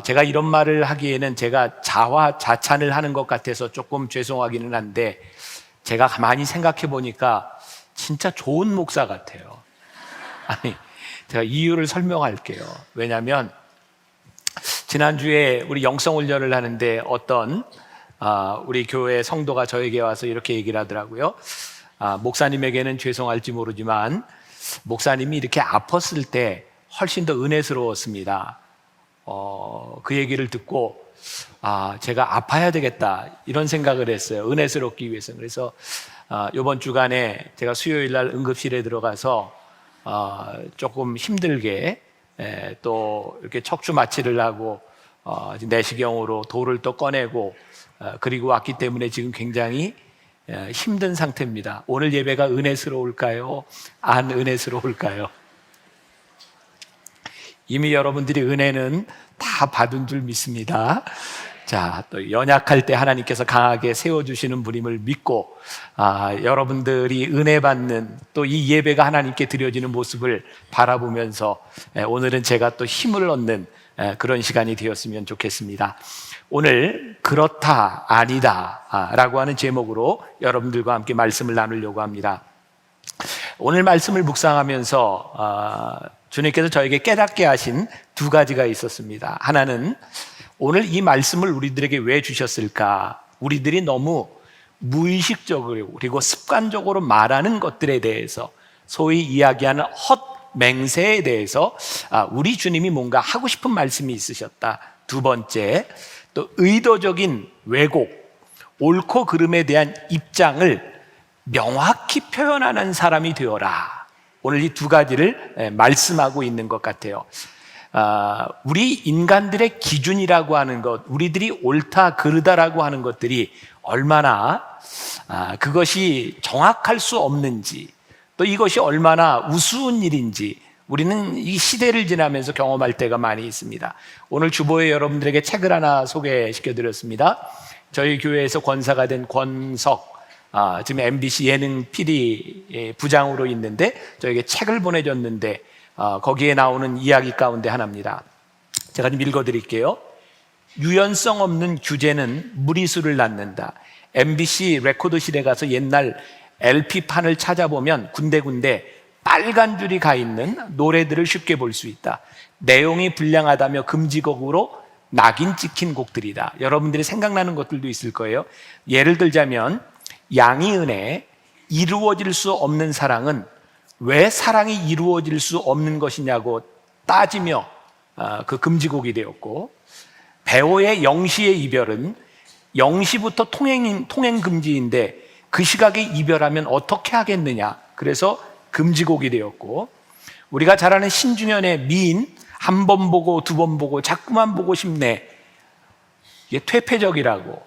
제가 이런 말을 하기에는 제가 자화자찬을 하는 것 같아서 조금 죄송하기는 한데, 제가 가만히 생각해 보니까 진짜 좋은 목사 같아요. 아니, 제가 이유를 설명할게요. 왜냐하면 지난주에 우리 영성훈련을 하는데 어떤 우리 교회 성도가 저에게 와서 이렇게 얘기를 하더라고요. 목사님에게는 죄송할지 모르지만 목사님이 이렇게 아팠을 때 훨씬 더 은혜스러웠습니다. 그 얘기를 듣고 제가 아파야 되겠다 이런 생각을 했어요. 은혜스럽기 위해서. 그래서 이번 주간에 제가 수요일 날 응급실에 들어가서 조금 힘들게 또 이렇게 척추 마취를 하고 내시경으로 돌을 또 꺼내고 그리고 왔기 때문에 지금 굉장히 힘든 상태입니다. 오늘 예배가 은혜스러울까요? 안 은혜스러울까요? 이미 여러분들이 은혜는 다 받은 줄 믿습니다. 자, 또 연약할 때 하나님께서 강하게 세워주시는 분임을 믿고 여러분들이 은혜 받는 또 이 예배가 하나님께 드려지는 모습을 바라보면서 오늘은 제가 또 힘을 얻는 그런 시간이 되었으면 좋겠습니다. 오늘 그렇다 아니다 라고 하는 제목으로 여러분들과 함께 말씀을 나누려고 합니다. 오늘 말씀을 묵상하면서 주님께서 저에게 깨닫게 하신 두 가지가 있었습니다. 하나는 오늘 이 말씀을 우리들에게 왜 주셨을까? 우리들이 너무 무의식적으로 그리고 습관적으로 말하는 것들에 대해서 소위 이야기하는 헛맹세에 대해서 우리 주님이 뭔가 하고 싶은 말씀이 있으셨다. 두 번째, 또 의도적인 왜곡, 옳고 그름에 대한 입장을 명확히 표현하는 사람이 되어라. 오늘 이 두 가지를 말씀하고 있는 것 같아요. 우리 인간들의 기준이라고 하는 것, 우리들이 옳다 그르다라고 하는 것들이 얼마나 그것이 정확할 수 없는지, 또 이것이 얼마나 우스운 일인지 우리는 이 시대를 지나면서 경험할 때가 많이 있습니다. 오늘 주보에 여러분들에게 책을 하나 소개시켜드렸습니다. 저희 교회에서 권사가 된 권석, 지금 MBC 예능 PD 부장으로 있는데 저에게 책을 보내줬는데 거기에 나오는 이야기 가운데 하나입니다. 제가 좀 읽어드릴게요. 유연성 없는 규제는 무리수를 낳는다. MBC 레코드실에 가서 옛날 LP판을 찾아보면 군데군데 빨간 줄이 가 있는 노래들을 쉽게 볼 수 있다. 내용이 불량하다며 금지곡으로 낙인 찍힌 곡들이다. 여러분들이 생각나는 것들도 있을 거예요. 예를 들자면 양희은의 이루어질 수 없는 사랑은 왜 사랑이 이루어질 수 없는 것이냐고 따지며 그 금지곡이 되었고, 배우의 영시의 이별은 영시부터 통행 금지인데 그 시각에 이별하면 어떻게 하겠느냐, 그래서 금지곡이 되었고, 우리가 잘 아는 신중현의 미인 한 번 보고 두 번 보고 자꾸만 보고 싶네, 이게 퇴폐적이라고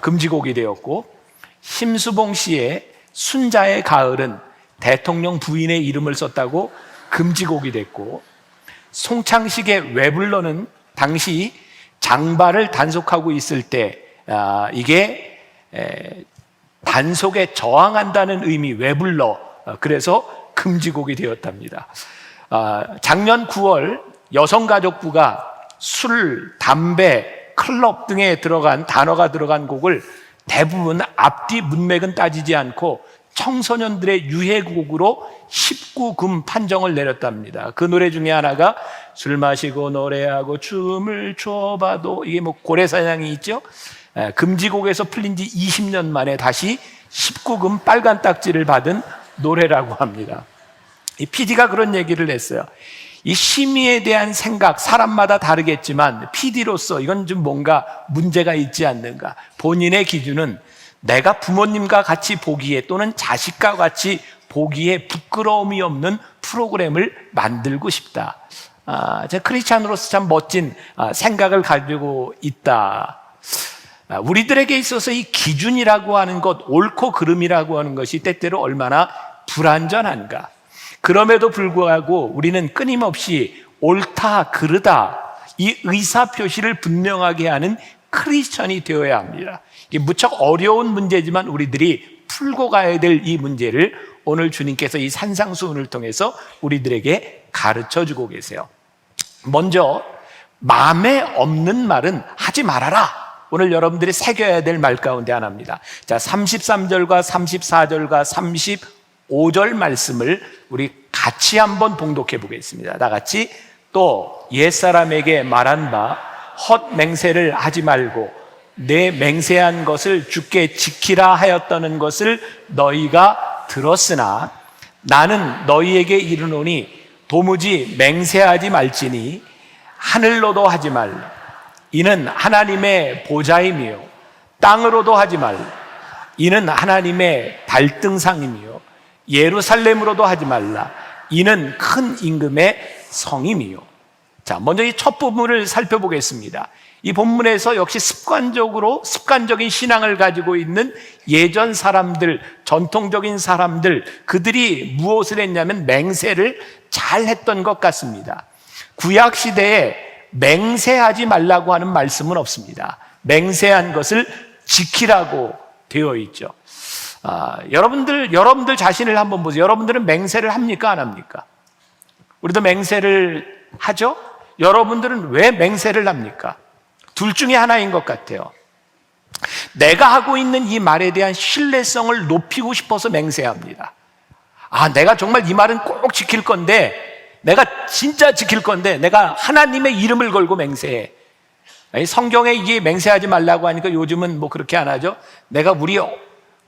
금지곡이 되었고, 심수봉 씨의 순자의 가을은 대통령 부인의 이름을 썼다고 금지곡이 됐고, 송창식의 왜 불러는 당시 장발을 단속하고 있을 때 이게 단속에 저항한다는 의미 왜 불러, 그래서 금지곡이 되었답니다. 작년 9월 여성가족부가 술, 담배, 클럽 등에 들어간 단어가 들어간 곡을 대부분 앞뒤 문맥은 따지지 않고 청소년들의 유해곡으로 19금 판정을 내렸답니다. 그 노래 중에 하나가 술 마시고 노래하고 춤을 춰봐도, 이게 뭐 고래사냥이 있죠? 금지곡에서 풀린 지 20년 만에 다시 19금 빨간 딱지를 받은 노래라고 합니다. 이 PD가 그런 얘기를 했어요. 이 심의에 대한 생각, 사람마다 다르겠지만 PD로서 이건 좀 뭔가 문제가 있지 않는가. 본인의 기준은 내가 부모님과 같이 보기에 또는 자식과 같이 보기에 부끄러움이 없는 프로그램을 만들고 싶다. 제가 크리스찬으로서 참 멋진 생각을 가지고 있다. 우리들에게 있어서 이 기준이라고 하는 것, 옳고 그름이라고 하는 것이 때때로 얼마나 불완전한가. 그럼에도 불구하고 우리는 끊임없이 옳다 그르다, 이 의사표시를 분명하게 하는 크리스천이 되어야 합니다. 이게 무척 어려운 문제지만 우리들이 풀고 가야 될 이 문제를 오늘 주님께서 이 산상수훈을 통해서 우리들에게 가르쳐 주고 계세요. 먼저 마음에 없는 말은 하지 말아라. 오늘 여러분들이 새겨야 될 말 가운데 하나입니다. 자, 33절과 34절과 35절 말씀을 우리 같이 한번 봉독해 보겠습니다. 다 같이. 또 옛사람에게 말한 바 헛맹세를 하지 말고 내 맹세한 것을 주께 지키라 하였다는 것을 너희가 들었으나 나는 너희에게 이르노니 도무지 맹세하지 말지니 하늘로도 하지 말라. 이는 하나님의 보좌임이요 땅으로도 하지 말라. 이는 하나님의 발등상임이요 예루살렘으로도 하지 말라. 이는 큰 임금의 성임이요. 자, 먼저 이 첫 부분을 살펴보겠습니다. 이 본문에서 역시 습관적인 신앙을 가지고 있는 예전 사람들, 전통적인 사람들, 그들이 무엇을 했냐면 맹세를 잘 했던 것 같습니다. 구약 시대에 맹세하지 말라고 하는 말씀은 없습니다. 맹세한 것을 지키라고 되어 있죠. 여러분들 자신을 한번 보세요. 여러분들은 맹세를 합니까? 안 합니까? 우리도 맹세를 하죠? 여러분들은 왜 맹세를 합니까? 둘 중에 하나인 것 같아요. 내가 하고 있는 이 말에 대한 신뢰성을 높이고 싶어서 맹세합니다. 내가 정말 이 말은 꼭 지킬 건데, 내가 진짜 지킬 건데, 내가 하나님의 이름을 걸고 맹세해. 성경에 이게 맹세하지 말라고 하니까 요즘은 뭐 그렇게 안 하죠? 내가 우리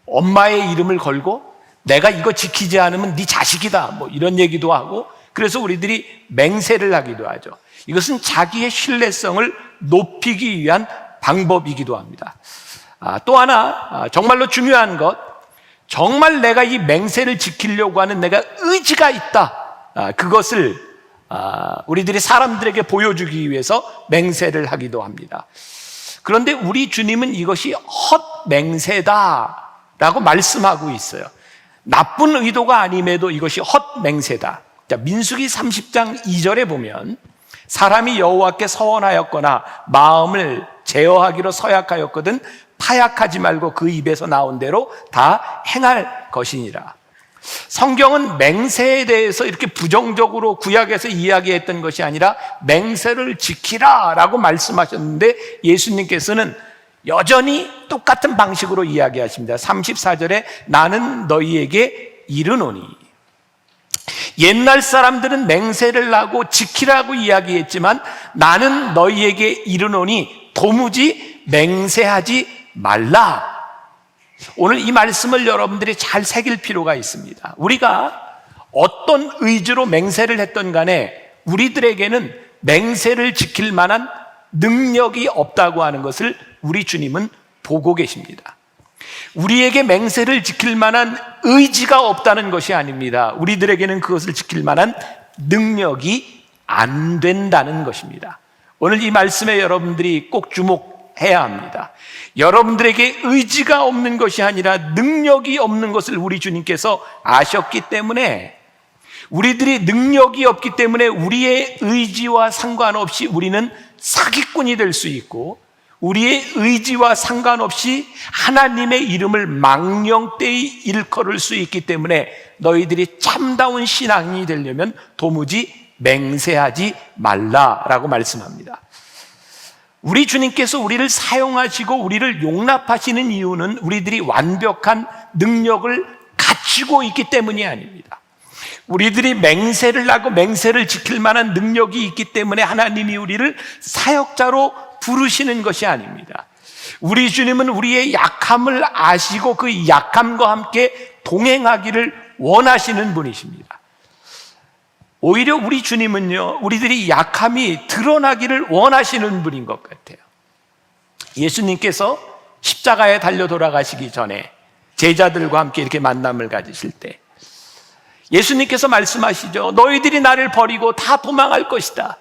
엄마의 이름을 걸고 내가 이거 지키지 않으면 네 자식이다, 뭐 이런 얘기도 하고, 그래서 우리들이 맹세를 하기도 하죠. 이것은 자기의 신뢰성을 높이기 위한 방법이기도 합니다. 또 하나 정말로 중요한 것, 정말 내가 이 맹세를 지키려고 하는 내가 의지가 있다, 그것을 우리들이 사람들에게 보여주기 위해서 맹세를 하기도 합니다. 그런데 우리 주님은 이것이 헛맹세다라고 말씀하고 있어요. 나쁜 의도가 아님에도 이것이 헛맹세다. 자, 민수기 30장 2절에 보면 사람이 여호와께 서원하였거나 마음을 제어하기로 서약하였거든 파약하지 말고 그 입에서 나온 대로 다 행할 것이니라. 성경은 맹세에 대해서 이렇게 부정적으로 구약에서 이야기했던 것이 아니라 맹세를 지키라 라고 말씀하셨는데, 예수님께서는 여전히 똑같은 방식으로 이야기하십니다. 34절에 나는 너희에게 이르노니. 옛날 사람들은 맹세를 하고 지키라고 이야기했지만 나는 너희에게 이르노니 도무지 맹세하지 말라. 오늘 이 말씀을 여러분들이 잘 새길 필요가 있습니다. 우리가 어떤 의지로 맹세를 했던 간에 우리들에게는 맹세를 지킬 만한 능력이 없다고 하는 것을 우리 주님은 보고 계십니다. 우리에게 맹세를 지킬 만한 의지가 없다는 것이 아닙니다. 우리들에게는 그것을 지킬 만한 능력이 안 된다는 것입니다. 오늘 이 말씀에 여러분들이 꼭 주목해야 합니다. 여러분들에게 의지가 없는 것이 아니라 능력이 없는 것을 우리 주님께서 아셨기 때문에, 우리들이 능력이 없기 때문에 우리의 의지와 상관없이 우리는 사기꾼이 될 수 있고, 우리의 의지와 상관없이 하나님의 이름을 망령되이 일컬을 수 있기 때문에 너희들이 참다운 신앙이 되려면 도무지 맹세하지 말라라고 말씀합니다. 우리 주님께서 우리를 사용하시고 우리를 용납하시는 이유는 우리들이 완벽한 능력을 갖추고 있기 때문이 아닙니다. 우리들이 맹세를 하고 맹세를 지킬 만한 능력이 있기 때문에 하나님이 우리를 사역자로 부르시는 것이 아닙니다. 우리 주님은 우리의 약함을 아시고 그 약함과 함께 동행하기를 원하시는 분이십니다. 오히려 우리 주님은요, 우리들이 약함이 드러나기를 원하시는 분인 것 같아요. 예수님께서 십자가에 달려 돌아가시기 전에 제자들과 함께 이렇게 만남을 가지실 때 예수님께서 말씀하시죠. 너희들이 나를 버리고 다 도망할 것이다.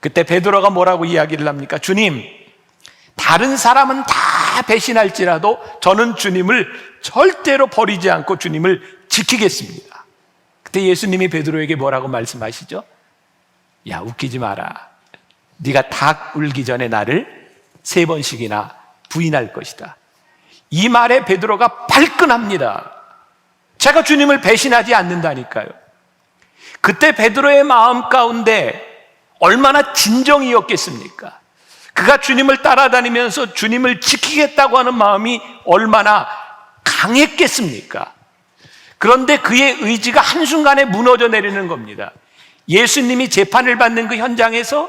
그때 베드로가 뭐라고 이야기를 합니까? 주님, 다른 사람은 다 배신할지라도 저는 주님을 절대로 버리지 않고 주님을 지키겠습니다. 그때 예수님이 베드로에게 뭐라고 말씀하시죠? 야, 웃기지 마라. 네가 닭 울기 전에 나를 3번씩이나 부인할 것이다. 이 말에 베드로가 발끈합니다. 제가 주님을 배신하지 않는다니까요. 그때 베드로의 마음 가운데 얼마나 진정이었겠습니까? 그가 주님을 따라다니면서 주님을 지키겠다고 하는 마음이 얼마나 강했겠습니까? 그런데 그의 의지가 한순간에 무너져 내리는 겁니다. 예수님이 재판을 받는 그 현장에서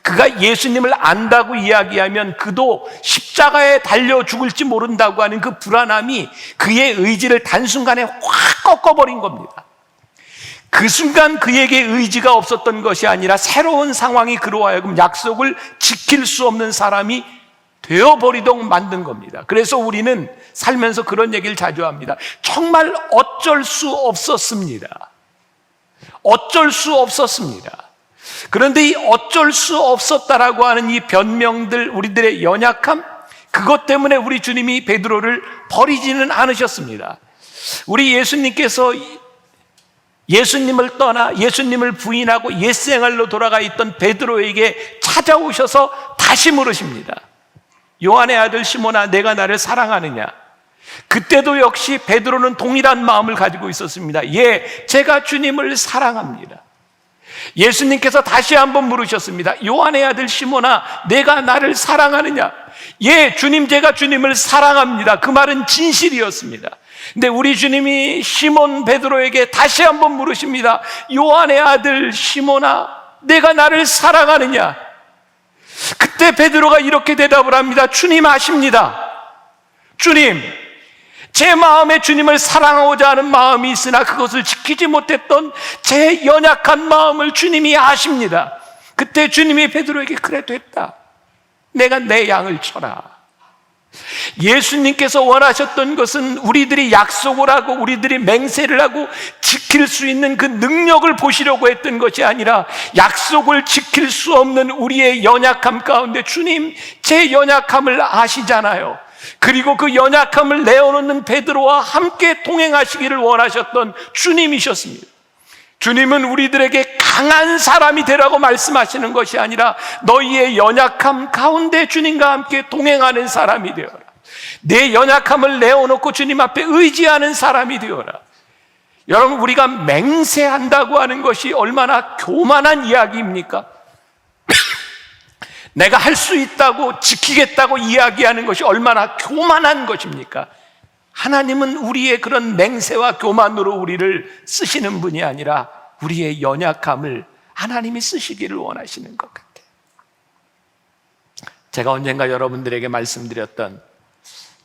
그가 예수님을 안다고 이야기하면 그도 십자가에 달려 죽을지 모른다고 하는 그 불안함이 그의 의지를 단순간에 확 꺾어버린 겁니다. 그 순간 그에게 의지가 없었던 것이 아니라 새로운 상황이 그로 하여금 약속을 지킬 수 없는 사람이 되어버리도록 만든 겁니다. 그래서 우리는 살면서 그런 얘기를 자주 합니다. 정말 어쩔 수 없었습니다. 어쩔 수 없었습니다. 그런데 이 어쩔 수 없었다라고 하는 이 변명들, 우리들의 연약함, 그것 때문에 우리 주님이 베드로를 버리지는 않으셨습니다. 우리 예수님께서 예수님을 떠나 예수님을 부인하고 옛생활로 돌아가 있던 베드로에게 찾아오셔서 다시 물으십니다. 요한의 아들 시몬아, 내가 나를 사랑하느냐? 그때도 역시 베드로는 동일한 마음을 가지고 있었습니다. 예, 제가 주님을 사랑합니다. 예수님께서 다시 한번 물으셨습니다. 요한의 아들 시몬아, 내가 나를 사랑하느냐? 예, 주님, 제가 주님을 사랑합니다. 그 말은 진실이었습니다. 근데 우리 주님이 시몬 베드로에게 다시 한번 물으십니다. 요한의 아들 시몬아, 내가 나를 사랑하느냐? 그때 베드로가 이렇게 대답을 합니다. 주님 아십니다. 주님, 제 마음에 주님을 사랑하고자 하는 마음이 있으나 그것을 지키지 못했던 제 연약한 마음을 주님이 아십니다. 그때 주님이 베드로에게 그래 됐다. 내가 내 양을 쳐라. 예수님께서 원하셨던 것은 우리들이 약속을 하고 우리들이 맹세를 하고 지킬 수 있는 그 능력을 보시려고 했던 것이 아니라 약속을 지킬 수 없는 우리의 연약함 가운데 주님, 제 연약함을 아시잖아요. 그리고 그 연약함을 내어놓는 베드로와 함께 동행하시기를 원하셨던 주님이셨습니다. 주님은 우리들에게 강한 사람이 되라고 말씀하시는 것이 아니라 너희의 연약함 가운데 주님과 함께 동행하는 사람이 되어라. 내 연약함을 내어놓고 주님 앞에 의지하는 사람이 되어라. 여러분, 우리가 맹세한다고 하는 것이 얼마나 교만한 이야기입니까? 내가 할 수 있다고 지키겠다고 이야기하는 것이 얼마나 교만한 것입니까? 하나님은 우리의 그런 맹세와 교만으로 우리를 쓰시는 분이 아니라 우리의 연약함을 하나님이 쓰시기를 원하시는 것 같아요. 제가 언젠가 여러분들에게 말씀드렸던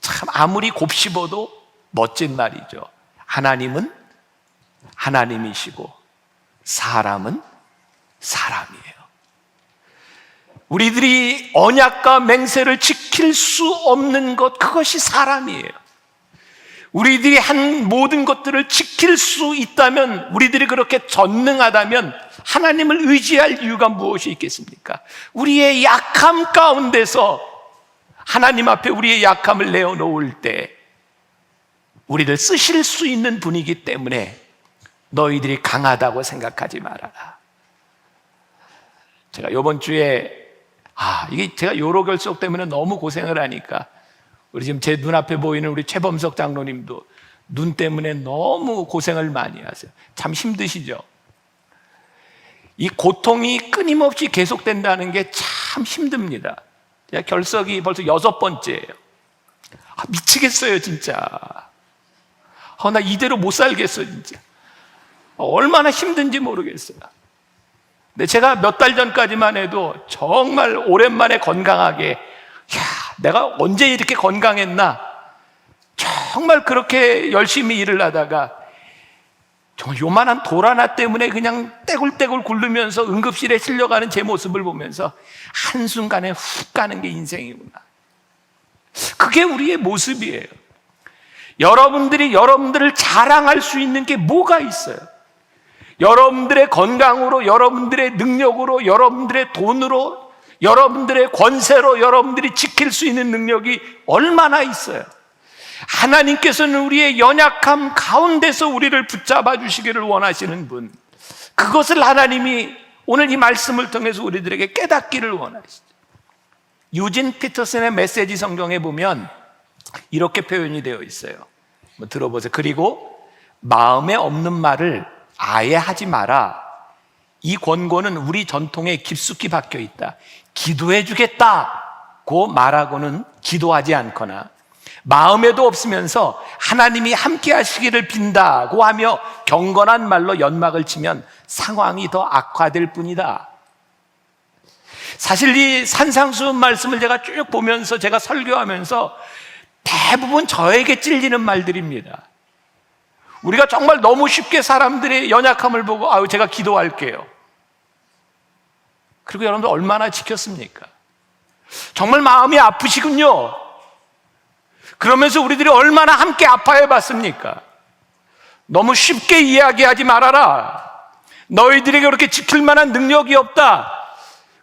참 아무리 곱씹어도 멋진 말이죠. 하나님은 하나님이시고 사람은 사람이에요. 우리들이 언약과 맹세를 지킬 수 없는 것, 그것이 사람이에요. 우리들이 한 모든 것들을 지킬 수 있다면, 우리들이 그렇게 전능하다면 하나님을 의지할 이유가 무엇이 있겠습니까? 우리의 약함 가운데서 하나님 앞에 우리의 약함을 내어놓을 때 우리를 쓰실 수 있는 분이기 때문에 너희들이 강하다고 생각하지 말아라. 제가 이번 주에 이게 제가 요로결석 때문에 너무 고생을 하니까 우리 지금 제 눈앞에 보이는 우리 최범석 장로님도 눈 때문에 너무 고생을 많이 하세요. 참 힘드시죠? 이 고통이 끊임없이 계속된다는 게 참 힘듭니다. 제가 결석이 벌써 6번째예요. 미치겠어요, 진짜. 나 이대로 못 살겠어, 진짜. 얼마나 힘든지 모르겠어요. 근데 제가 몇 달 전까지만 해도 정말 오랜만에 건강하게, 내가 언제 이렇게 건강했나? 정말 그렇게 열심히 일을 하다가 정말 요만한 돌 하나 때문에 그냥 떼굴떼굴 굴르면서 응급실에 실려가는 제 모습을 보면서 한순간에 훅 가는 게 인생이구나. 그게 우리의 모습이에요. 여러분들이 여러분들을 자랑할 수 있는 게 뭐가 있어요? 여러분들의 건강으로, 여러분들의 능력으로, 여러분들의 돈으로, 여러분들의 권세로 여러분들이 지킬 수 있는 능력이 얼마나 있어요? 하나님께서는 우리의 연약함 가운데서 우리를 붙잡아 주시기를 원하시는 분, 그것을 하나님이 오늘 이 말씀을 통해서 우리들에게 깨닫기를 원하시죠. 유진 피터슨의 메시지 성경에 보면 이렇게 표현이 되어 있어요. 들어보세요. 그리고 마음에 없는 말을 아예 하지 마라. 이 권고는 우리 전통에 깊숙이 박혀 있다. 기도해 주겠다고 말하고는 기도하지 않거나 마음에도 없으면서 하나님이 함께 하시기를 빈다고 하며 경건한 말로 연막을 치면 상황이 더 악화될 뿐이다. 사실 이 산상수훈 말씀을 제가 쭉 보면서 제가 설교하면서 대부분 저에게 찔리는 말들입니다. 우리가 정말 너무 쉽게 사람들의 연약함을 보고 아유 제가 기도할게요. 그리고 여러분들 얼마나 지켰습니까? 정말 마음이 아프시군요. 그러면서 우리들이 얼마나 함께 아파해 봤습니까? 너무 쉽게 이야기하지 말아라. 너희들에게 그렇게 지킬 만한 능력이 없다.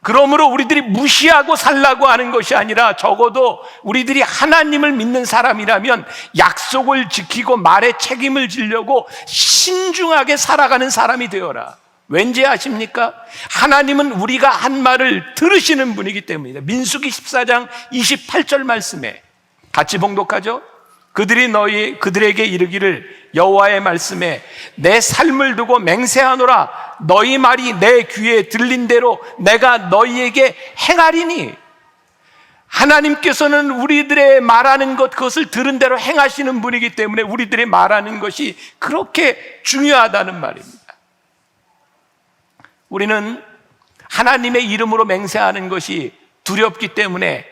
그러므로 우리들이 무시하고 살라고 하는 것이 아니라 적어도 우리들이 하나님을 믿는 사람이라면 약속을 지키고 말에 책임을 지려고 신중하게 살아가는 사람이 되어라. 왠지 아십니까? 하나님은 우리가 한 말을 들으시는 분이기 때문입니다. 민수기 14장 28절 말씀에 같이 봉독하죠. 그들에게 이르기를 여호와의 말씀에 내 삶을 두고 맹세하노라. 너희 말이 내 귀에 들린 대로 내가 너희에게 행하리니. 하나님께서는 우리들의 말하는 것, 그것을 들은 대로 행하시는 분이기 때문에 우리들의 말하는 것이 그렇게 중요하다는 말입니다. 우리는 하나님의 이름으로 맹세하는 것이 두렵기 때문에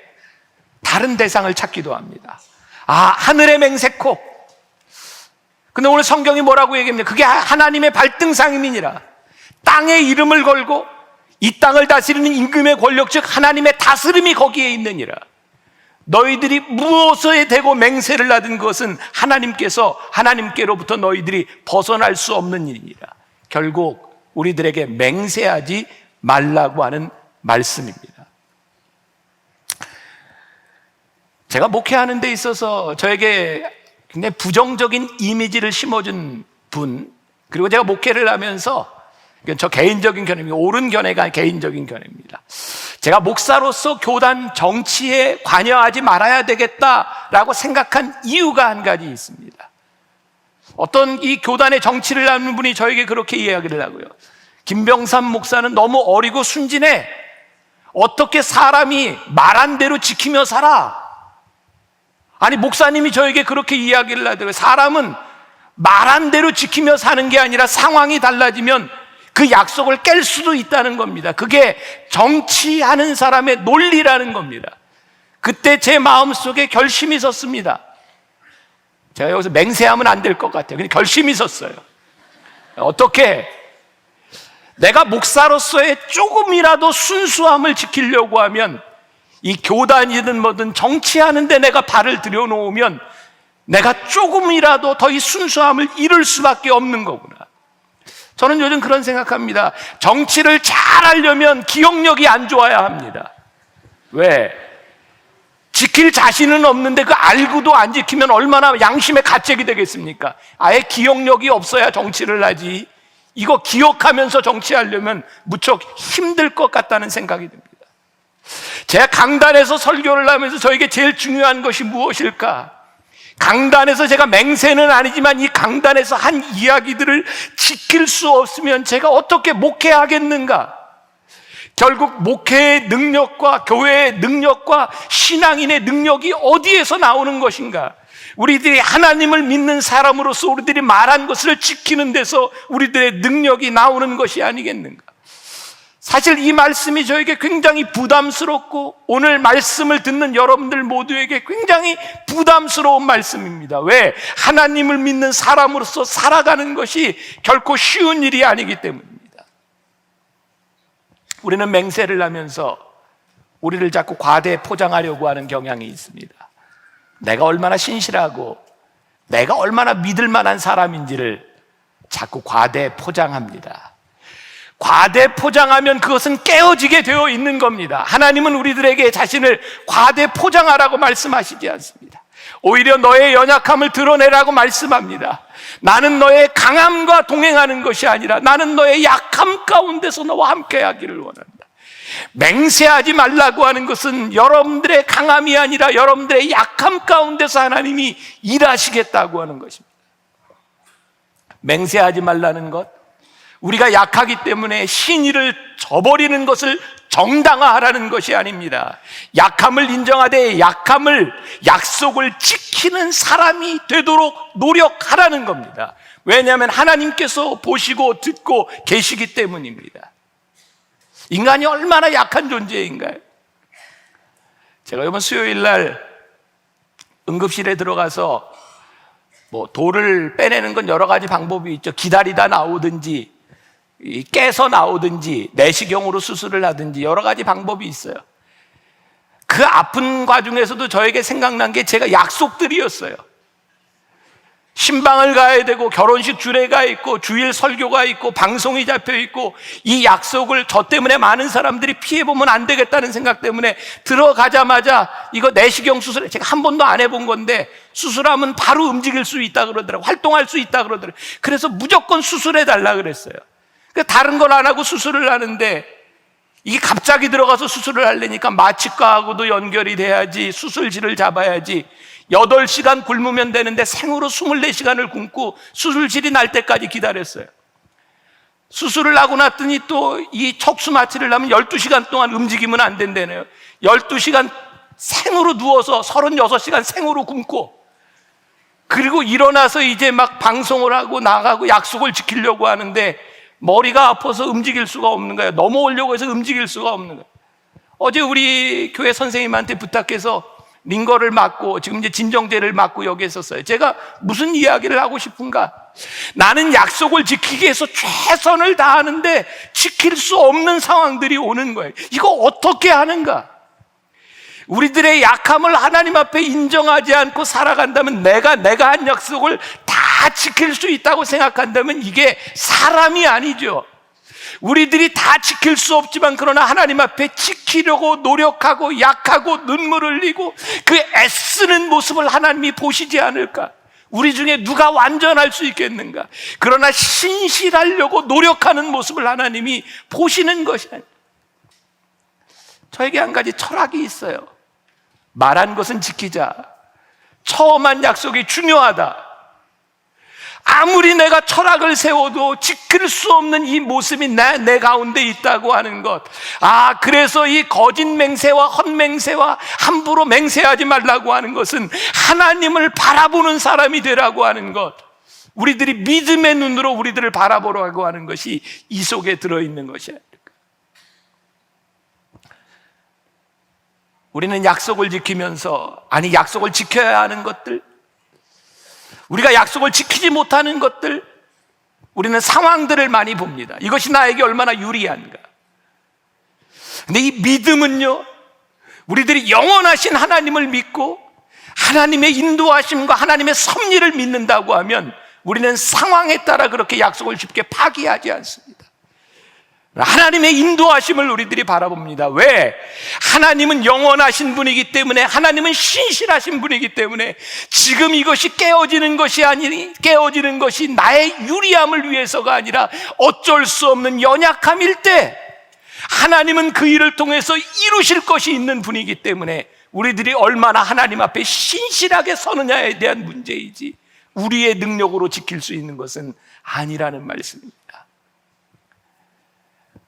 다른 대상을 찾기도 합니다. 하늘의 맹세코. 근데 오늘 성경이 뭐라고 얘기합니까? 그게 하나님의 발등상임이니라. 땅의 이름을 걸고 이 땅을 다스리는 임금의 권력, 즉 하나님의 다스림이 거기에 있느니라. 너희들이 무엇에 대고 맹세를 하든 그것은 하나님께로부터 너희들이 벗어날 수 없는 일이니라. 결국 우리들에게 맹세하지 말라고 하는 말씀입니다. 제가 목회하는 데 있어서 저에게 굉장히 부정적인 이미지를 심어준 분, 그리고 제가 목회를 하면서, 이건 저 개인적인 견해입니다. 옳은 견해가 개인적인 견해입니다. 제가 목사로서 교단 정치에 관여하지 말아야 되겠다라고 생각한 이유가 한 가지 있습니다. 어떤 이 교단의 정치를 하는 분이 저에게 그렇게 이야기를 하고요. 김병삼 목사는 너무 어리고 순진해. 어떻게 사람이 말한 대로 지키며 살아? 아니, 목사님이 저에게 그렇게 이야기를 하더라고요. 사람은 말한 대로 지키며 사는 게 아니라 상황이 달라지면 그 약속을 깰 수도 있다는 겁니다. 그게 정치하는 사람의 논리라는 겁니다. 그때 제 마음속에 결심이 섰습니다. 제가 여기서 맹세하면 안 될 것 같아요. 근데 결심이 섰어요. 어떻게? 내가 목사로서의 조금이라도 순수함을 지키려고 하면 이 교단이든 뭐든 정치하는데 내가 발을 들여놓으면 내가 조금이라도 더 이 순수함을 잃을 수밖에 없는 거구나. 저는 요즘 그런 생각합니다. 정치를 잘 하려면 기억력이 안 좋아야 합니다. 왜? 지킬 자신은 없는데 그 알고도 안 지키면 얼마나 양심의 가책이 되겠습니까? 아예 기억력이 없어야 정치를 하지. 이거 기억하면서 정치하려면 무척 힘들 것 같다는 생각이 듭니다. 제가 강단에서 설교를 하면서 저에게 제일 중요한 것이 무엇일까? 강단에서 제가 맹세는 아니지만 이 강단에서 한 이야기들을 지킬 수 없으면 제가 어떻게 목회하겠는가? 결국 목회의 능력과 교회의 능력과 신앙인의 능력이 어디에서 나오는 것인가? 우리들이 하나님을 믿는 사람으로서 우리들이 말한 것을 지키는 데서 우리들의 능력이 나오는 것이 아니겠는가? 사실 이 말씀이 저에게 굉장히 부담스럽고 오늘 말씀을 듣는 여러분들 모두에게 굉장히 부담스러운 말씀입니다. 왜? 하나님을 믿는 사람으로서 살아가는 것이 결코 쉬운 일이 아니기 때문입니다. 우리는 맹세를 하면서 우리를 자꾸 과대 포장하려고 하는 경향이 있습니다. 내가 얼마나 신실하고 내가 얼마나 믿을 만한 사람인지를 자꾸 과대 포장합니다. 과대 포장하면 그것은 깨어지게 되어 있는 겁니다. 하나님은 우리들에게 자신을 과대 포장하라고 말씀하시지 않습니다. 오히려 너의 연약함을 드러내라고 말씀합니다. 나는 너의 강함과 동행하는 것이 아니라 나는 너의 약함 가운데서 너와 함께 하기를 원한다. 맹세하지 말라고 하는 것은 여러분들의 강함이 아니라 여러분들의 약함 가운데서 하나님이 일하시겠다고 하는 것입니다. 맹세하지 말라는 것, 우리가 약하기 때문에 신의를 저버리는 것을 정당화하라는 것이 아닙니다. 약함을 인정하되 약속을 지키는 사람이 되도록 노력하라는 겁니다. 왜냐하면 하나님께서 보시고 듣고 계시기 때문입니다. 인간이 얼마나 약한 존재인가요? 제가 이번 수요일 날 응급실에 들어가서 돌을 빼내는 건 여러 가지 방법이 있죠. 기다리다 나오든지 깨서 나오든지 내시경으로 수술을 하든지 여러 가지 방법이 있어요. 그 아픈 과정에서도 저에게 생각난 게 제가 약속들이었어요. 신방을 가야 되고 결혼식 주례가 있고 주일 설교가 있고 방송이 잡혀 있고, 이 약속을 저 때문에 많은 사람들이 피해보면 안 되겠다는 생각 때문에 들어가자마자 이거 내시경 수술, 제가 한 번도 안 해본 건데 수술하면 바로 움직일 수 있다 그러더라고요. 활동할 수 있다 그러더라고요. 그래서 무조건 수술해달라 그랬어요. 다른 걸 안 하고 수술을 하는데 이게 갑자기 들어가서 수술을 하려니까 마취과하고도 연결이 돼야지, 수술실을 잡아야지. 8시간 굶으면 되는데 생으로 24시간을 굶고 수술실이 날 때까지 기다렸어요. 수술을 하고 났더니 또 이 척수 마취를 하면 12시간 동안 움직이면 안 된다네요. 12시간 생으로 누워서 36시간 생으로 굶고, 그리고 일어나서 이제 막 방송을 하고 나가고 약속을 지키려고 하는데 머리가 아파서 움직일 수가 없는 거예요. 넘어오려고 해서 움직일 수가 없는 거예요. 어제 우리 교회 선생님한테 부탁해서 링거를 맞고 지금 이제 진정제를 맞고 여기 있었어요. 제가 무슨 이야기를 하고 싶은가? 나는 약속을 지키기 위해서 최선을 다하는데 지킬 수 없는 상황들이 오는 거예요. 이거 어떻게 하는가? 우리들의 약함을 하나님 앞에 인정하지 않고 살아간다면, 내가 한 약속을 다 지킬 수 있다고 생각한다면 이게 사람이 아니죠. 우리들이 다 지킬 수 없지만 그러나 하나님 앞에 지키려고 노력하고 약하고 눈물을 흘리고 그 애쓰는 모습을 하나님이 보시지 않을까? 우리 중에 누가 완전할 수 있겠는가? 그러나 신실하려고 노력하는 모습을 하나님이 보시는 것이 아니에요. 저에게 한 가지 철학이 있어요. 말한 것은 지키자. 처음 한 약속이 중요하다. 아무리 내가 철학을 세워도 지킬 수 없는 이 모습이 내 가운데 있다고 하는 것. 그래서 이 거짓 맹세와 헛맹세와 함부로 맹세하지 말라고 하는 것은 하나님을 바라보는 사람이 되라고 하는 것. 우리들이 믿음의 눈으로 우리들을 바라보라고 하는 것이 이 속에 들어있는 것이야. 우리는 약속을 지키면서, 약속을 지켜야 하는 것들, 우리가 약속을 지키지 못하는 것들, 우리는 상황들을 많이 봅니다. 이것이 나에게 얼마나 유리한가. 근데 이 믿음은요, 우리들이 영원하신 하나님을 믿고 하나님의 인도하심과 하나님의 섭리를 믿는다고 하면 우리는 상황에 따라 그렇게 약속을 쉽게 파기하지 않습니다. 하나님의 인도하심을 우리들이 바라봅니다. 왜? 하나님은 영원하신 분이기 때문에, 하나님은 신실하신 분이기 때문에 지금 이것이 깨어지는 것이 나의 유리함을 위해서가 아니라 어쩔 수 없는 연약함일 때 하나님은 그 일을 통해서 이루실 것이 있는 분이기 때문에 우리들이 얼마나 하나님 앞에 신실하게 서느냐에 대한 문제이지 우리의 능력으로 지킬 수 있는 것은 아니라는 말씀입니다.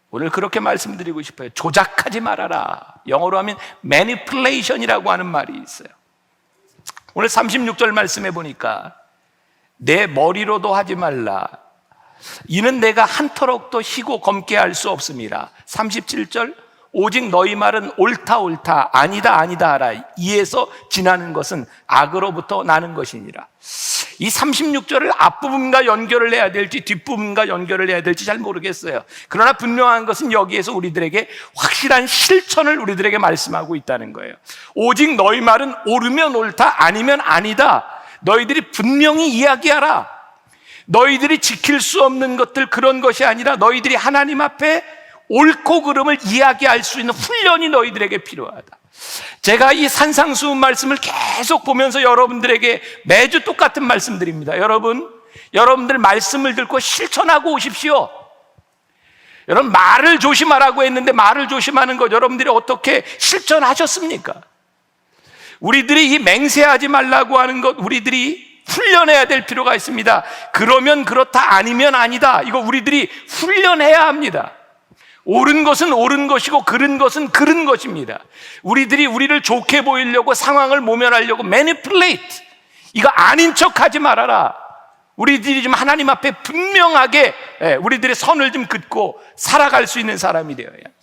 오늘 그렇게 말씀드리고 싶어요. 조작하지 말아라. 영어로 하면 manipulation이라고 하는 말이 있어요. 오늘 36절 말씀해 보니까 내 머리로도 하지 말라. 이는 내가 한터럭도 희고 검게 할 수 없습니다. 37절 오직 너희 말은 옳다 옳다 아니다 아니다 하라. 이에서 지나는 것은 악으로부터 나는 것이니라. 이 36절을 앞부분과 연결을 해야 될지 뒷부분과 연결을 해야 될지 잘 모르겠어요. 그러나 분명한 것은 여기에서 우리들에게 확실한 실천을 우리들에게 말씀하고 있다는 거예요. 오직 너희 말은 옳으면 옳다 아니면 아니다. 너희들이 분명히 이야기하라. 너희들이 지킬 수 없는 것들, 그런 것이 아니라 너희들이 하나님 앞에 옳고 그름을 이야기할 수 있는 훈련이 너희들에게 필요하다. 제가 이 산상수훈 말씀을 계속 보면서 여러분들에게 매주 똑같은 말씀드립니다. 여러분들 말씀을 듣고 실천하고 오십시오. 여러분, 말을 조심하라고 했는데 말을 조심하는 것 여러분들이 어떻게 실천하셨습니까? 우리들이 이 맹세하지 말라고 하는 것, 우리들이 훈련해야 될 필요가 있습니다. 그러면 그렇다, 아니면 아니다. 이거 우리들이 훈련해야 합니다. 옳은 것은 옳은 것이고 그른 것은 그른 것입니다. 우리들이 우리를 좋게 보이려고 상황을 모면하려고 manipulate, 이거 아닌 척하지 말아라. 우리들이 좀 하나님 앞에 분명하게 우리들의 선을 좀 긋고 살아갈 수 있는 사람이 되어야 합니다.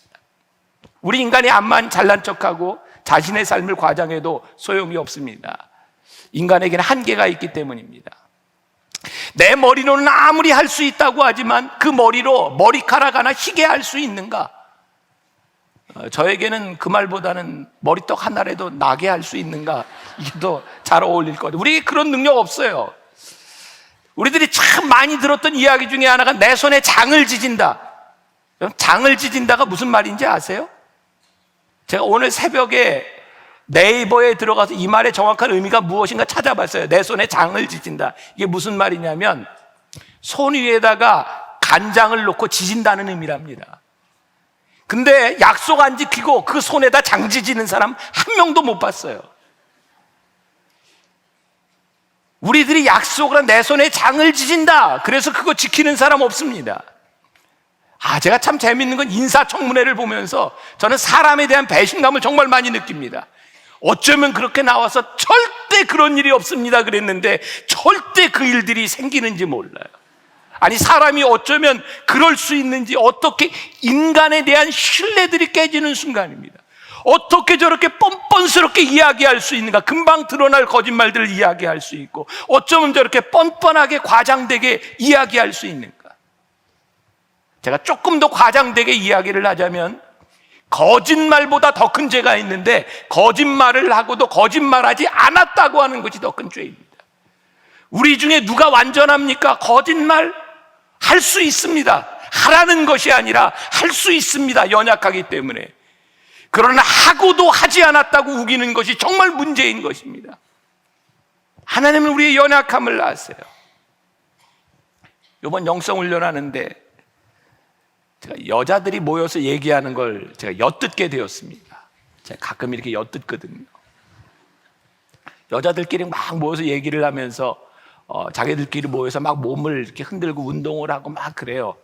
우리 인간이 암만 잘난 척하고 자신의 삶을 과장해도 소용이 없습니다. 인간에게는 한계가 있기 때문입니다. 내 머리로는 아무리 할 수 있다고 하지만 그 머리로 머리카락 하나 희게 할 수 있는가? 저에게는 그 말보다는 머리떡 하나라도 나게 할 수 있는가? 이게 더 잘 어울릴 거예요. 우리에게 그런 능력 없어요. 우리들이 참 많이 들었던 이야기 중에 하나가 내 손에 장을 지진다. 장을 지진다가 무슨 말인지 아세요? 제가 오늘 새벽에 네이버에 들어가서 이 말의 정확한 의미가 무엇인가 찾아봤어요. 내 손에 장을 지진다. 이게 무슨 말이냐면 손 위에다가 간장을 놓고 지진다는 의미랍니다. 근데 약속 안 지키고 그 손에다 장 지지는 사람 한 명도 못 봤어요. 우리들이 약속을 한 내 손에 장을 지진다. 그래서 그거 지키는 사람 없습니다. 제가 참 재밌는 건 인사청문회를 보면서 저는 사람에 대한 배신감을 정말 많이 느낍니다. 어쩌면 그렇게 나와서 절대 그런 일이 없습니다 그랬는데 절대 그 일들이 생기는지 몰라요. 아니, 사람이 어쩌면 그럴 수 있는지, 어떻게 인간에 대한 신뢰들이 깨지는 순간입니다. 어떻게 저렇게 뻔뻔스럽게 이야기할 수 있는가? 금방 드러날 거짓말들을 이야기할 수 있고 어쩌면 저렇게 뻔뻔하게 과장되게 이야기할 수 있는가? 제가 조금 더 과장되게 이야기를 하자면 거짓말보다 더 큰 죄가 있는데 거짓말을 하고도 거짓말하지 않았다고 하는 것이 더 큰 죄입니다. 우리 중에 누가 완전합니까? 거짓말 할 수 있습니다. 하라는 것이 아니라 할 수 있습니다. 연약하기 때문에. 그러나 하고도 하지 않았다고 우기는 것이 정말 문제인 것입니다. 하나님은 우리의 연약함을 아세요. 이번 영성훈련하는데 제가 여자들이 모여서 얘기하는 걸 제가 엿듣게 되었습니다. 제가 가끔 이렇게 엿듣거든요. 여자들끼리 막 모여서 얘기를 하면서 자기들끼리 모여서 막 몸을 이렇게 흔들고 운동을 하고 막 그래요.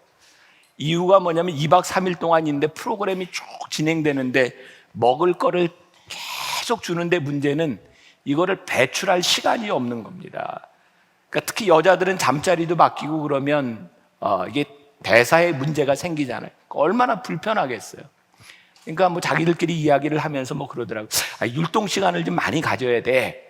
이유가 뭐냐면 2박 3일 동안 있는데 프로그램이 쭉 진행되는데 먹을 거를 계속 주는데 문제는 이거를 배출할 시간이 없는 겁니다. 그러니까 특히 여자들은 잠자리도 바뀌고 그러면 이게 대사에 문제가 생기잖아요. 얼마나 불편하겠어요. 그러니까 뭐 자기들끼리 이야기를 하면서 뭐 그러더라고요. 율동 시간을 좀 많이 가져야 돼.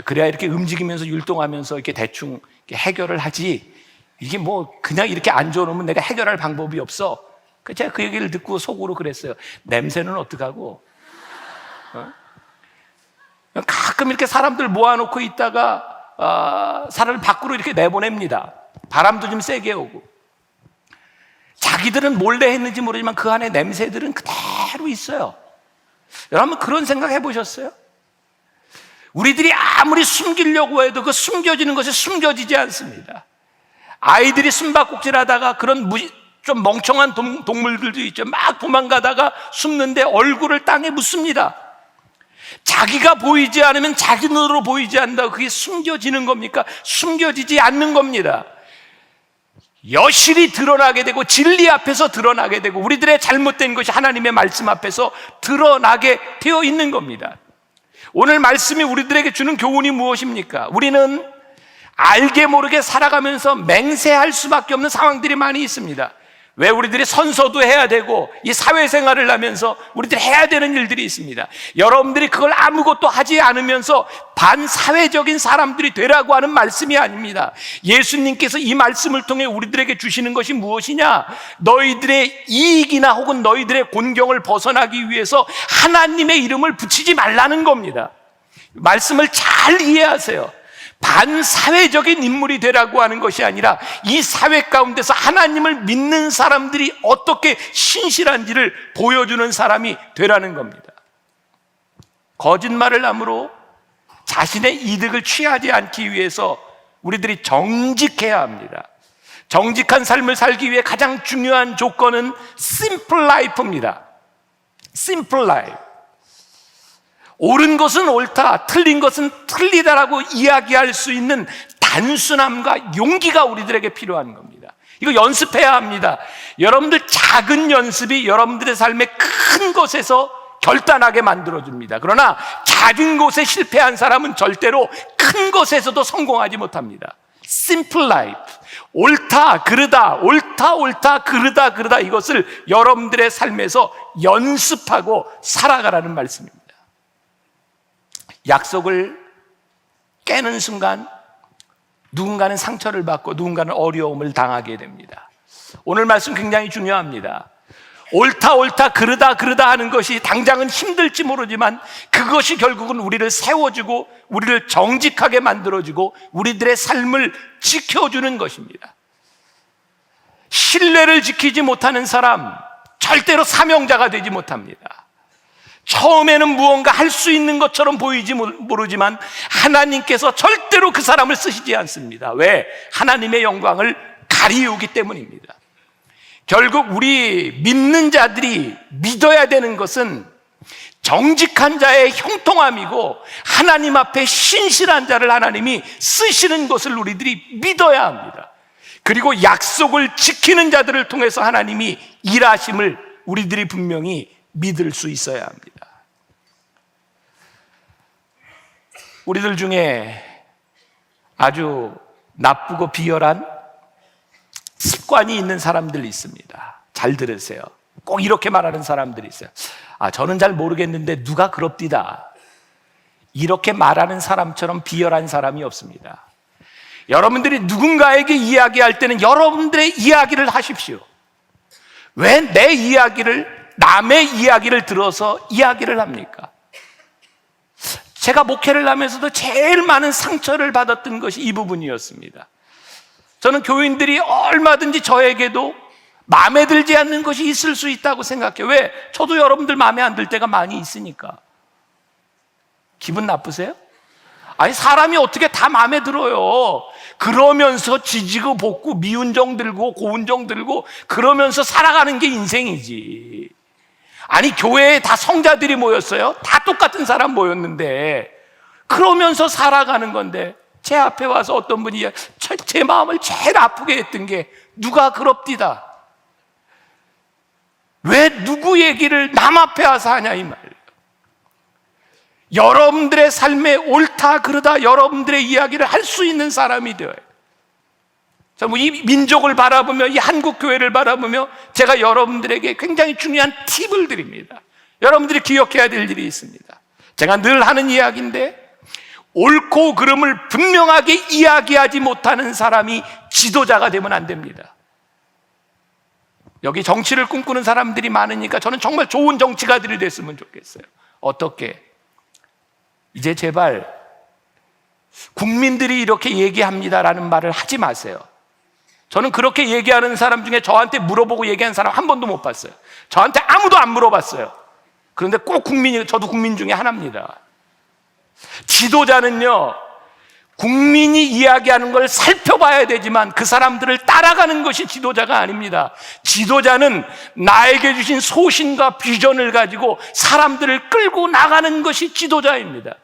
그래야 이렇게 움직이면서 율동하면서 이렇게 대충 이렇게 해결을 하지. 이게 뭐 그냥 이렇게 앉아놓으면 내가 해결할 방법이 없어. 제가 그 얘기를 듣고 속으로 그랬어요. 냄새는 어떡하고? 가끔 이렇게 사람들 모아놓고 있다가 사람을 밖으로 이렇게 내보냅니다. 바람도 좀 세게 오고. 자기들은 몰래 했는지 모르지만 그 안에 냄새들은 그대로 있어요. 여러분 그런 생각 해보셨어요? 우리들이 아무리 숨기려고 해도 그 숨겨지는 것이 숨겨지지 않습니다. 아이들이 숨바꼭질하다가 그런 좀 멍청한 동물들도 있죠. 막 도망가다가 숨는데 얼굴을 땅에 묻습니다. 자기가 보이지 않으면 자기 눈으로 보이지 않는다고 그게 숨겨지는 겁니까? 숨겨지지 않는 겁니다. 여실히 드러나게 되고 진리 앞에서 드러나게 되고 우리들의 잘못된 것이 하나님의 말씀 앞에서 드러나게 되어 있는 겁니다. 오늘 말씀이 우리들에게 주는 교훈이 무엇입니까? 우리는 알게 모르게 살아가면서 맹세할 수밖에 없는 상황들이 많이 있습니다. 왜 우리들이 선서도 해야 되고 이 사회생활을 하면서 우리들이 해야 되는 일들이 있습니다. 여러분들이 그걸 아무것도 하지 않으면서 반사회적인 사람들이 되라고 하는 말씀이 아닙니다. 예수님께서 이 말씀을 통해 우리들에게 주시는 것이 무엇이냐? 너희들의 이익이나 혹은 너희들의 곤경을 벗어나기 위해서 하나님의 이름을 붙이지 말라는 겁니다. 말씀을 잘 이해하세요. 반사회적인 인물이 되라고 하는 것이 아니라 이 사회 가운데서 하나님을 믿는 사람들이 어떻게 신실한지를 보여주는 사람이 되라는 겁니다. 거짓말을 함으로 자신의 이득을 취하지 않기 위해서 우리들이 정직해야 합니다. 정직한 삶을 살기 위해 가장 중요한 조건은 simple life입니다. simple life. 옳은 것은 옳다, 틀린 것은 틀리다라고 이야기할 수 있는 단순함과 용기가 우리들에게 필요한 겁니다. 이거 연습해야 합니다. 여러분들 작은 연습이 여러분들의 삶의 큰 것에서 결단하게 만들어줍니다. 그러나 작은 것에 실패한 사람은 절대로 큰 것에서도 성공하지 못합니다. Simple life, 옳다 그르다, 옳다 옳다 그르다 그르다, 이것을 여러분들의 삶에서 연습하고 살아가라는 말씀입니다. 약속을 깨는 순간 누군가는 상처를 받고 누군가는 어려움을 당하게 됩니다. 오늘 말씀 굉장히 중요합니다. 옳다 옳다 그르다 그르다 하는 것이 당장은 힘들지 모르지만 그것이 결국은 우리를 세워주고 우리를 정직하게 만들어주고 우리들의 삶을 지켜주는 것입니다. 신뢰를 지키지 못하는 사람 절대로 사명자가 되지 못합니다. 처음에는 무언가 할 수 있는 것처럼 보이지 모르지만 하나님께서 절대로 그 사람을 쓰시지 않습니다. 왜? 하나님의 영광을 가리우기 때문입니다. 결국 우리 믿는 자들이 믿어야 되는 것은 정직한 자의 형통함이고 하나님 앞에 신실한 자를 하나님이 쓰시는 것을 우리들이 믿어야 합니다. 그리고 약속을 지키는 자들을 통해서 하나님이 일하심을 우리들이 분명히 믿을 수 있어야 합니다. 우리들 중에 아주 나쁘고 비열한 습관이 있는 사람들이 있습니다. 잘 들으세요. 꼭 이렇게 말하는 사람들이 있어요. 저는 잘 모르겠는데 누가 그럽디다. 이렇게 말하는 사람처럼 비열한 사람이 없습니다. 여러분들이 누군가에게 이야기할 때는 여러분들의 이야기를 하십시오. 왜 내 이야기를, 남의 이야기를 들어서 이야기를 합니까? 제가 목회를 하면서도 제일 많은 상처를 받았던 것이 이 부분이었습니다. 저는 교인들이 얼마든지 저에게도 마음에 들지 않는 것이 있을 수 있다고 생각해요. 왜? 저도 여러분들 마음에 안 들 때가 많이 있으니까. 기분 나쁘세요? 아니, 사람이 어떻게 다 마음에 들어요. 그러면서 지지고 볶고 미운정 들고 고운정 들고 그러면서 살아가는 게 인생이지. 아니, 교회에 다 성자들이 모였어요. 다 똑같은 사람 모였는데 그러면서 살아가는 건데 제 앞에 와서 어떤 분이 제 마음을 제일 아프게 했던 게 누가 그럽디다. 왜 누구 얘기를 남 앞에 와서 하냐 이 말이에요. 여러분들의 삶에 옳다 그르다 여러분들의 이야기를 할 수 있는 사람이 되어요. 이 민족을 바라보며 이 한국 교회를 바라보며 제가 여러분들에게 굉장히 중요한 팁을 드립니다. 여러분들이 기억해야 될 일이 있습니다. 제가 늘 하는 이야기인데 옳고 그름을 분명하게 이야기하지 못하는 사람이 지도자가 되면 안 됩니다. 여기 정치를 꿈꾸는 사람들이 많으니까 저는 정말 좋은 정치가들이 됐으면 좋겠어요. 어떻게? 이제 제발 국민들이 이렇게 얘기합니다라는 말을 하지 마세요. 저는 그렇게 얘기하는 사람 중에 저한테 물어보고 얘기하는 사람 한 번도 못 봤어요. 저한테 아무도 안 물어봤어요. 그런데 꼭 저도 국민 중에 하나입니다. 지도자는요, 국민이 이야기하는 걸 살펴봐야 되지만 그 사람들을 따라가는 것이 지도자가 아닙니다. 지도자는 나에게 주신 소신과 비전을 가지고 사람들을 끌고 나가는 것이 지도자입니다.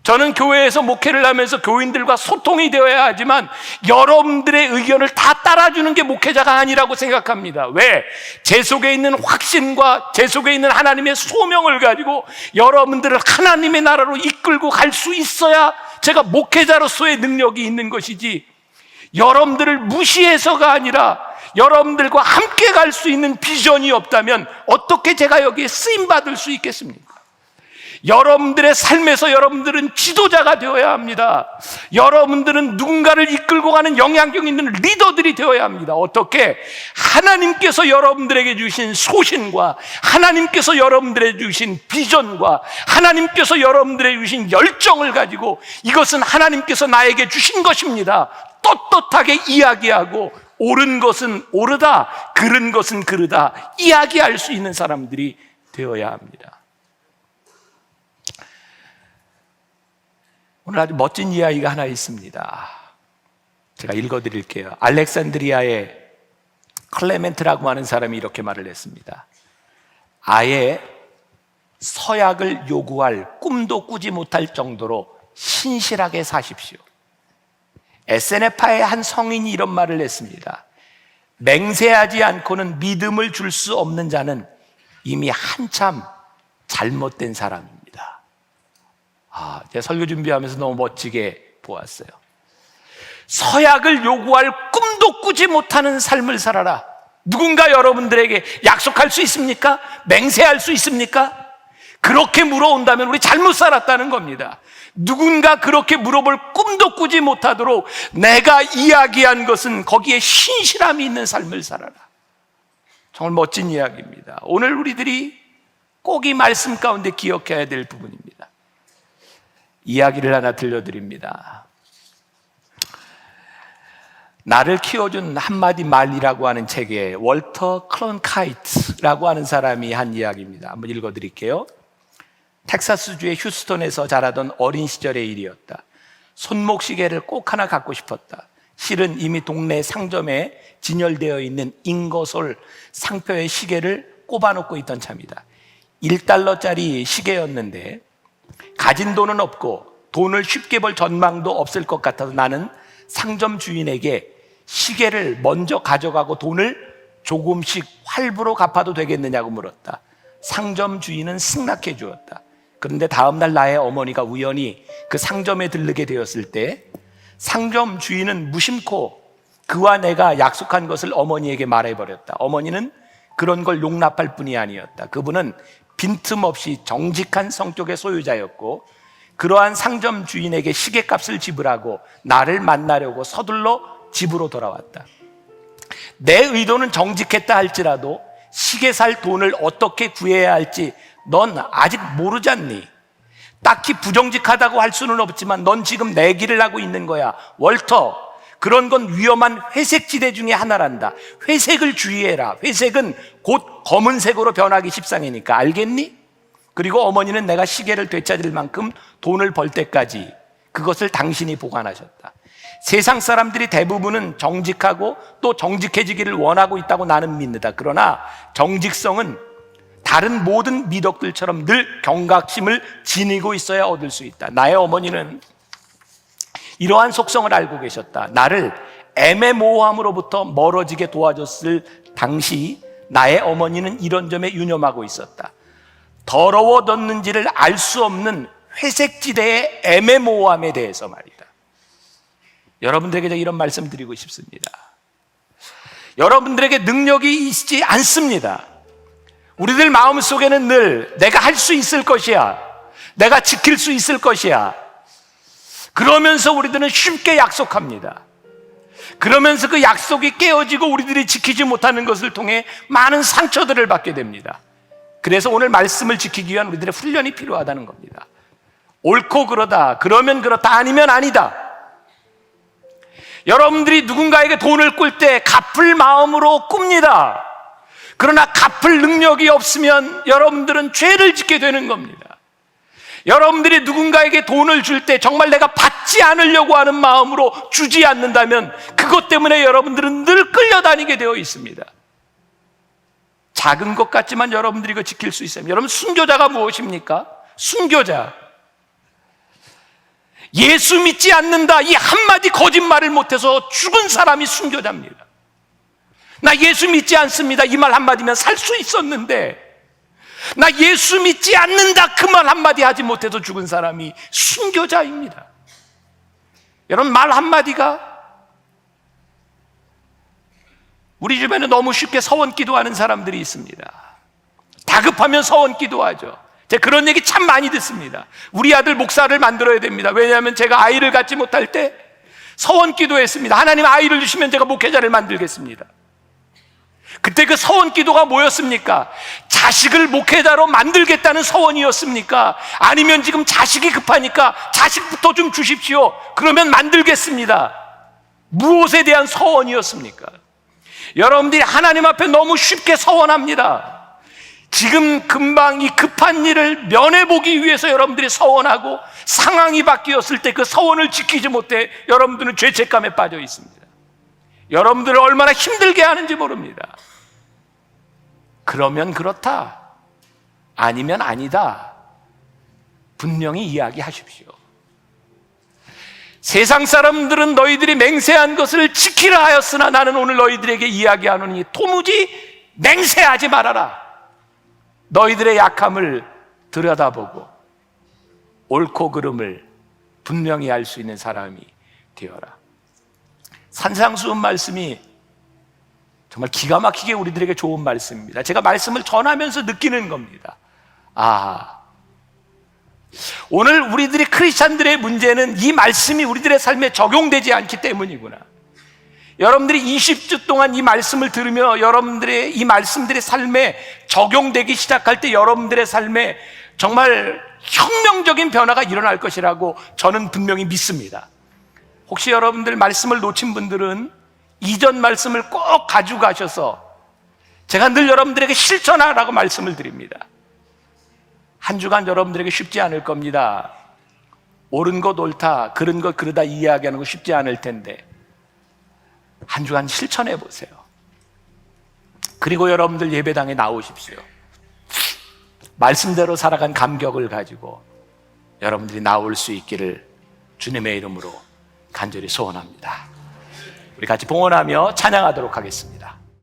저는 교회에서 목회를 하면서 교인들과 소통이 되어야 하지만 여러분들의 의견을 다 따라주는 게 목회자가 아니라고 생각합니다. 왜? 제 속에 있는 확신과 제 속에 있는 하나님의 소명을 가지고 여러분들을 하나님의 나라로 이끌고 갈 수 있어야 제가 목회자로서의 능력이 있는 것이지, 여러분들을 무시해서가 아니라 여러분들과 함께 갈 수 있는 비전이 없다면 어떻게 제가 여기에 쓰임받을 수 있겠습니까? 여러분들의 삶에서 여러분들은 지도자가 되어야 합니다. 여러분들은 누군가를 이끌고 가는 영향력 있는 리더들이 되어야 합니다. 어떻게? 하나님께서 여러분들에게 주신 소신과 하나님께서 여러분들에게 주신 비전과 하나님께서 여러분들에게 주신 열정을 가지고 이것은 하나님께서 나에게 주신 것입니다, 떳떳하게 이야기하고 옳은 것은 옳으다, 그른 것은 그르다 이야기할 수 있는 사람들이 되어야 합니다. 오늘 아주 멋진 이야기가 하나 있습니다. 제가 읽어드릴게요. 알렉산드리아의 클레멘트라고 하는 사람이 이렇게 말을 했습니다. 아예 서약을 요구할 꿈도 꾸지 못할 정도로 신실하게 사십시오. 에세네파의 한 성인이 이런 말을 했습니다. 맹세하지 않고는 믿음을 줄 수 없는 자는 이미 한참 잘못된 사람입니다. 제가 설교 준비하면서 너무 멋지게 보았어요. 서약을 요구할 꿈도 꾸지 못하는 삶을 살아라. 누군가 여러분들에게 약속할 수 있습니까? 맹세할 수 있습니까? 그렇게 물어온다면 우리 잘못 살았다는 겁니다. 누군가 그렇게 물어볼 꿈도 꾸지 못하도록 내가 이야기한 것은 거기에 신실함이 있는 삶을 살아라. 정말 멋진 이야기입니다. 오늘 우리들이 꼭 이 말씀 가운데 기억해야 될 부분입니다. 이야기를 하나 들려드립니다. 나를 키워준 한마디 말이라고 하는 책에 월터 클론카이트라고 하는 사람이 한 이야기입니다. 한번 읽어드릴게요. 텍사스주의 휴스턴에서 자라던 어린 시절의 일이었다. 손목시계를 꼭 하나 갖고 싶었다. 실은 이미 동네 상점에 진열되어 있는 인거솔 상표의 시계를 꼽아놓고 있던 참이다. 1달러짜리 시계였는데 가진 돈은 없고 돈을 쉽게 벌 전망도 없을 것 같아서 나는 상점 주인에게 시계를 먼저 가져가고 돈을 조금씩 할부로 갚아도 되겠느냐고 물었다. 상점 주인은 승낙해 주었다. 그런데 다음날 나의 어머니가 우연히 그 상점에 들르게 되었을 때 상점 주인은 무심코 그와 내가 약속한 것을 어머니에게 말해버렸다. 어머니는 그런 걸 용납할 뿐이 아니었다. 그분은 빈틈없이 정직한 성격의 소유자였고 그러한 상점 주인에게 시계값을 지불하고 나를 만나려고 서둘러 집으로 돌아왔다. 내 의도는 정직했다 할지라도 시계 살 돈을 어떻게 구해야 할지 넌 아직 모르지 않니? 딱히 부정직하다고 할 수는 없지만 넌 지금 내기를 하고 있는 거야. 월터, 그런 건 위험한 회색지대 중에 하나란다. 회색을 주의해라. 회색은 곧 검은색으로 변하기 십상이니까. 알겠니? 그리고 어머니는 내가 시계를 되찾을 만큼 돈을 벌 때까지 그것을 당신이 보관하셨다. 세상 사람들이 대부분은 정직하고 또 정직해지기를 원하고 있다고 나는 믿는다. 그러나 정직성은 다른 모든 미덕들처럼 늘 경각심을 지니고 있어야 얻을 수 있다. 나의 어머니는 이러한 속성을 알고 계셨다. 나를 애매모호함으로부터 멀어지게 도와줬을 당시 나의 어머니는 이런 점에 유념하고 있었다. 더러워졌는지를 알 수 없는 회색지대의 애매모호함에 대해서 말이다. 여러분들에게 제가 이런 말씀 드리고 싶습니다. 여러분들에게 능력이 있지 않습니다. 우리들 마음속에는 늘 내가 할 수 있을 것이야, 내가 지킬 수 있을 것이야, 그러면서 우리들은 쉽게 약속합니다. 그러면서 그 약속이 깨어지고 우리들이 지키지 못하는 것을 통해 많은 상처들을 받게 됩니다. 그래서 오늘 말씀을 지키기 위한 우리들의 훈련이 필요하다는 겁니다. 옳고 그러다, 그러면 그렇다, 아니면 아니다. 여러분들이 누군가에게 돈을 꿀 때 갚을 마음으로 꿉니다. 그러나 갚을 능력이 없으면 여러분들은 죄를 짓게 되는 겁니다. 여러분들이 누군가에게 돈을 줄 때 정말 내가 받지 않으려고 하는 마음으로 주지 않는다면 그것 때문에 여러분들은 늘 끌려다니게 되어 있습니다. 작은 것 같지만 여러분들이 이거 지킬 수 있어요. 여러분, 순교자가 무엇입니까? 순교자, 예수 믿지 않는다 이 한마디 거짓말을 못해서 죽은 사람이 순교자입니다. 나 예수 믿지 않습니다 이 말 한마디면 살 수 있었는데, 나 예수 믿지 않는다 그 말 한마디 하지 못해서 죽은 사람이 순교자입니다. 여러분, 말 한마디가, 우리 주변에 너무 쉽게 서원 기도하는 사람들이 있습니다. 다급하면 서원 기도하죠. 제가 그런 얘기 참 많이 듣습니다. 우리 아들 목사를 만들어야 됩니다. 왜냐하면 제가 아이를 갖지 못할 때 서원 기도했습니다. 하나님 아이를 주시면 제가 목회자를 만들겠습니다. 그때 그 서원 기도가 뭐였습니까? 자식을 목회자로 만들겠다는 서원이었습니까? 아니면 지금 자식이 급하니까 자식부터 좀 주십시오, 그러면 만들겠습니다. 무엇에 대한 서원이었습니까? 여러분들이 하나님 앞에 너무 쉽게 서원합니다. 지금 금방 이 급한 일을 면해보기 위해서 여러분들이 서원하고 상황이 바뀌었을 때 그 서원을 지키지 못해 여러분들은 죄책감에 빠져 있습니다. 여러분들을 얼마나 힘들게 하는지 모릅니다. 그러면 그렇다, 아니면 아니다. 분명히 이야기하십시오. 세상 사람들은 너희들이 맹세한 것을 지키라 하였으나 나는 오늘 너희들에게 이야기하노니 도무지 맹세하지 말아라. 너희들의 약함을 들여다보고 옳고 그름을 분명히 알 수 있는 사람이 되어라. 산상수훈 말씀이 정말 기가 막히게 우리들에게 좋은 말씀입니다. 제가 말씀을 전하면서 느끼는 겁니다. 오늘 우리들이 크리스찬들의 문제는 이 말씀이 우리들의 삶에 적용되지 않기 때문이구나. 여러분들이 20주 동안 이 말씀을 들으며 여러분들의 이 말씀들의 삶에 적용되기 시작할 때 여러분들의 삶에 정말 혁명적인 변화가 일어날 것이라고 저는 분명히 믿습니다. 혹시 여러분들 말씀을 놓친 분들은 이전 말씀을 꼭 가지고 가셔서 제가 늘 여러분들에게 실천하라고 말씀을 드립니다. 한 주간 여러분들에게 쉽지 않을 겁니다. 옳은 것 옳다, 그른 것 그르다 이야기하는 거 쉽지 않을 텐데 한 주간 실천해 보세요. 그리고 여러분들 예배당에 나오십시오. 말씀대로 살아간 감격을 가지고 여러분들이 나올 수 있기를 주님의 이름으로 간절히 소원합니다. 우리 같이 봉헌하며 찬양하도록 하겠습니다.